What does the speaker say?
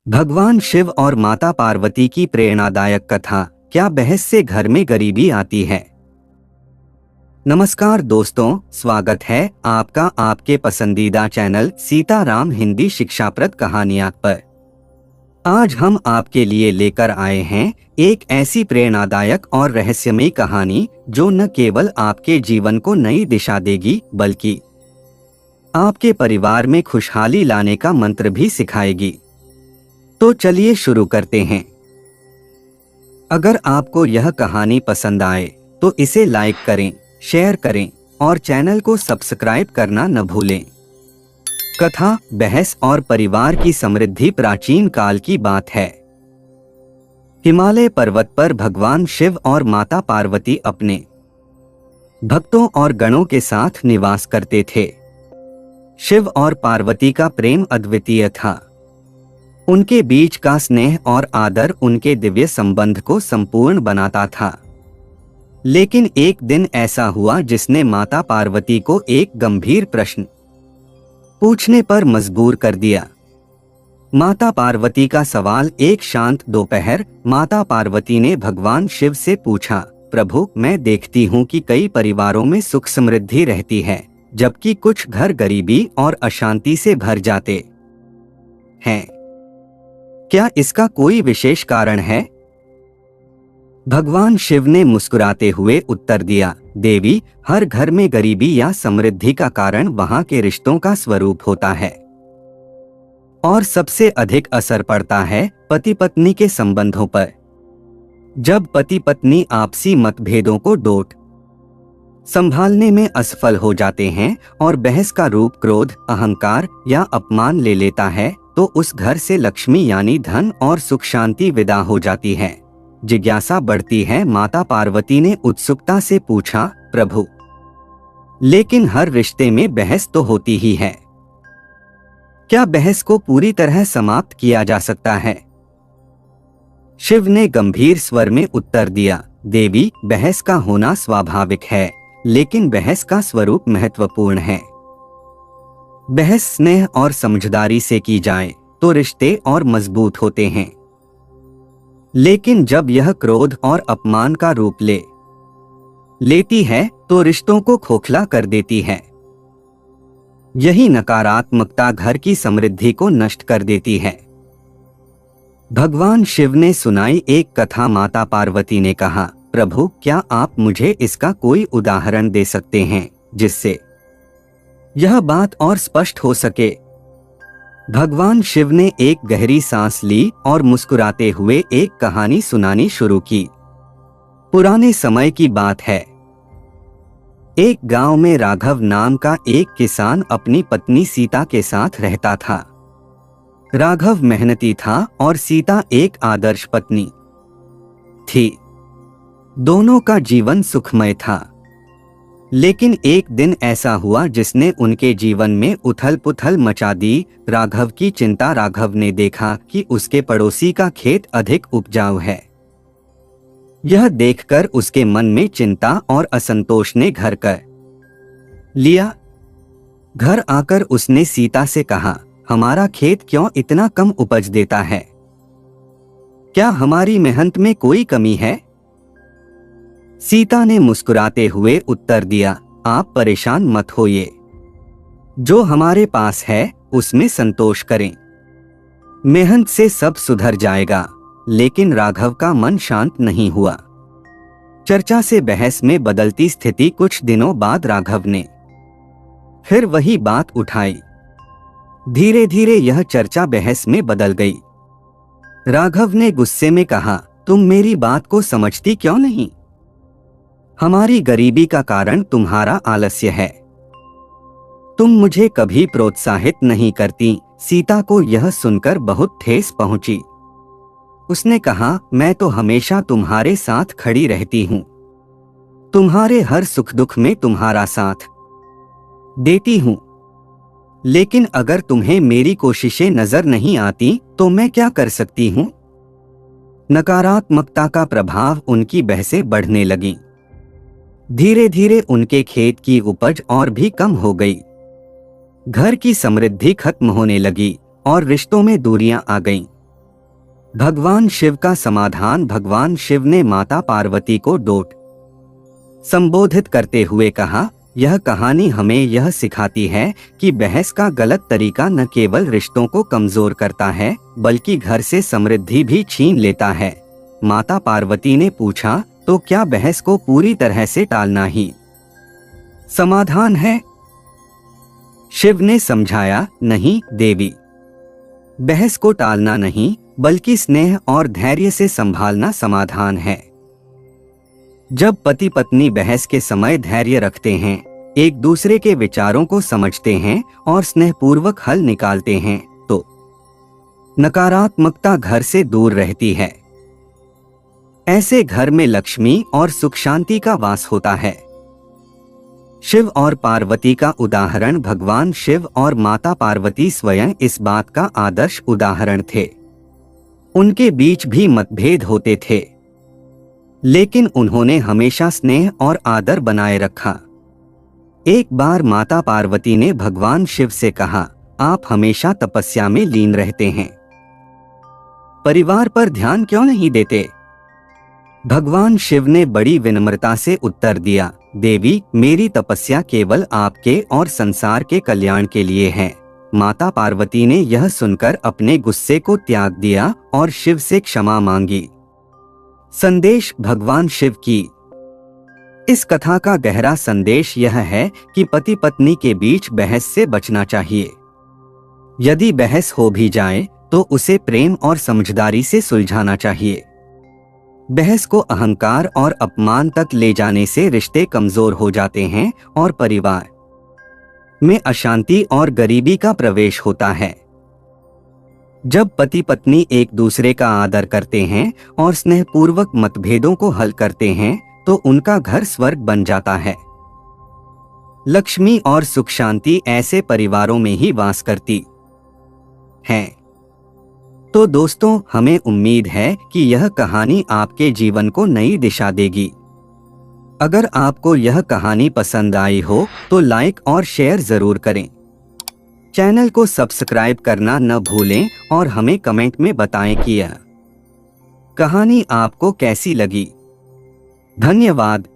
भगवान शिव और माता पार्वती की प्रेरणादायक कथा, क्या बहस से घर में गरीबी आती है। नमस्कार दोस्तों, स्वागत है आपका आपके पसंदीदा चैनल सीताराम हिंदी शिक्षाप्रद कहानियां पर। आज हम आपके लिए लेकर आए हैं एक ऐसी प्रेरणादायक और रहस्यमयी कहानी जो न केवल आपके जीवन को नई दिशा देगी बल्कि आपके परिवार में खुशहाली लाने का मंत्र भी सिखाएगी। तो चलिए शुरू करते हैं। अगर आपको यह कहानी पसंद आए तो इसे लाइक करें, शेयर करें और चैनल को सब्सक्राइब करना न भूलें। कथा, बहस और परिवार की समृद्धि प्राचीन काल की बात है। हिमालय पर्वत पर भगवान शिव और माता पार्वती अपने भक्तों और गणों के साथ निवास करते थे। शिव और पार्वती का प्रेम अद्वितीय था। उनके बीच का स्नेह और आदर उनके दिव्य संबंध को संपूर्ण बनाता था। लेकिन एक दिन ऐसा हुआ जिसने माता पार्वती को एक गंभीर प्रश्न पूछने पर मजबूर कर दिया। माता पार्वती का सवाल। एक शांत दोपहर माता पार्वती ने भगवान शिव से पूछा, प्रभु, मैं देखती हूँ कि कई परिवारों में सुख समृद्धि रहती है, जबकि कुछ घर गरीबी और अशांति से भर जाते हैं। क्या इसका कोई विशेष कारण है? भगवान शिव ने मुस्कुराते हुए उत्तर दिया, देवी, हर घर में गरीबी या समृद्धि का कारण वहां के रिश्तों का स्वरूप होता है और सबसे अधिक असर पड़ता है पति पत्नी के संबंधों पर। जब पति पत्नी आपसी मतभेदों को डोट संभालने में असफल हो जाते हैं और बहस का रूप क्रोध, अहंकार या अपमान ले लेता है तो उस घर से लक्ष्मी यानी धन और सुख शांति विदा हो जाती है। जिज्ञासा बढ़ती है। माता पार्वती ने उत्सुकता से पूछा, प्रभु, लेकिन हर रिश्ते में बहस तो होती ही है, क्या बहस को पूरी तरह समाप्त किया जा सकता है? शिव ने गंभीर स्वर में उत्तर दिया, देवी, बहस का होना स्वाभाविक है, लेकिन बहस का स्वरूप महत्वपूर्ण है। बहस स्नेह और समझदारी से की जाए तो रिश्ते और मजबूत होते हैं, लेकिन जब यह क्रोध और अपमान का रूप लेती है तो रिश्तों को खोखला कर देती है। यही नकारात्मकता घर की समृद्धि को नष्ट कर देती है। भगवान शिव ने सुनाई एक कथा। माता पार्वती ने कहा, प्रभु, क्या आप मुझे इसका कोई उदाहरण दे सकते हैं जिससे यह बात और स्पष्ट हो सके? भगवान शिव ने एक गहरी सांस ली और मुस्कुराते हुए एक कहानी सुनानी शुरू की। पुराने समय की बात है। एक गांव में राघव नाम का एक किसान अपनी पत्नी सीता के साथ रहता था। राघव मेहनती था और सीता एक आदर्श पत्नी थी। दोनों का जीवन सुखमय था। लेकिन एक दिन ऐसा हुआ जिसने उनके जीवन में उथल पुथल मचा दी। राघव की चिंता। राघव ने देखा कि उसके पड़ोसी का खेत अधिक उपजाऊ है। यह देखकर उसके मन में चिंता और असंतोष ने घर कर लिया। घर आकर उसने सीता से कहा, हमारा खेत क्यों इतना कम उपज देता है? क्या हमारी मेहनत में कोई कमी है? सीता ने मुस्कुराते हुए उत्तर दिया, आप परेशान मत होइए, जो हमारे पास है उसमें संतोष करें। मेहनत से सब सुधर जाएगा। लेकिन राघव का मन शांत नहीं हुआ। चर्चा से बहस में बदलती स्थिति। कुछ दिनों बाद राघव ने फिर वही बात उठाई। धीरे धीरे यह चर्चा बहस में बदल गई। राघव ने गुस्से में कहा, तुम मेरी बात को समझती क्यों नहीं? हमारी गरीबी का कारण तुम्हारा आलस्य है। तुम मुझे कभी प्रोत्साहित नहीं करती। सीता को यह सुनकर बहुत ठेस पहुंची। उसने कहा, मैं तो हमेशा तुम्हारे साथ खड़ी रहती हूँ, तुम्हारे हर सुख दुख में तुम्हारा साथ देती हूँ। लेकिन अगर तुम्हें मेरी कोशिशें नजर नहीं आती तो मैं क्या कर सकती हूँ? नकारात्मकता का प्रभाव उनकी बहसें बढ़ने लगीं। धीरे धीरे उनके खेत की उपज और भी कम हो गई। घर की समृद्धि खत्म होने लगी और रिश्तों में दूरियां आ गईं। भगवान शिव का समाधान। भगवान शिव ने माता पार्वती को डोट संबोधित करते हुए कहा, यह कहानी हमें यह सिखाती है कि बहस का गलत तरीका न केवल रिश्तों को कमजोर करता है बल्कि घर से समृद्धि भी छीन लेता है। माता पार्वती ने पूछा, तो क्या बहस को पूरी तरह से टालना ही समाधान है? शिव ने समझाया, नहीं देवी, बहस को टालना नहीं बल्कि स्नेह और धैर्य से संभालना समाधान है। जब पति पत्नी बहस के समय धैर्य रखते हैं, एक दूसरे के विचारों को समझते हैं और स्नेहपूर्वक हल निकालते हैं तो नकारात्मकता घर से दूर रहती है। ऐसे घर में लक्ष्मी और सुख शांति का वास होता है। शिव और पार्वती का उदाहरण। भगवान शिव और माता पार्वती स्वयं इस बात का आदर्श उदाहरण थे। उनके बीच भी मतभेद होते थे, लेकिन उन्होंने हमेशा स्नेह और आदर बनाए रखा। एक बार माता पार्वती ने भगवान शिव से कहा, आप हमेशा तपस्या में लीन रहते हैं, परिवार पर ध्यान क्यों नहीं देते? भगवान शिव ने बड़ी विनम्रता से उत्तर दिया, देवी, मेरी तपस्या केवल आपके और संसार के कल्याण के लिए है। माता पार्वती ने यह सुनकर अपने गुस्से को त्याग दिया और शिव से क्षमा मांगी। संदेश। भगवान शिव की इस कथा का गहरा संदेश यह है कि पति पत्नी के बीच बहस से बचना चाहिए। यदि बहस हो भी जाए तो उसे प्रेम और समझदारी से सुलझाना चाहिए। बहस को अहंकार और अपमान तक ले जाने से रिश्ते कमजोर हो जाते हैं और परिवार में अशांति और गरीबी का प्रवेश होता है। जब पति पत्नी एक दूसरे का आदर करते हैं और स्नेहपूर्वक मतभेदों को हल करते हैं तो उनका घर स्वर्ग बन जाता है। लक्ष्मी और सुख शांति ऐसे परिवारों में ही वास करती है। तो दोस्तों, हमें उम्मीद है कि यह कहानी आपके जीवन को नई दिशा देगी। अगर आपको यह कहानी पसंद आई हो तो लाइक और शेयर जरूर करें। चैनल को सब्सक्राइब करना न भूलें और हमें कमेंट में बताएं कि यह कहानी आपको कैसी लगी। धन्यवाद।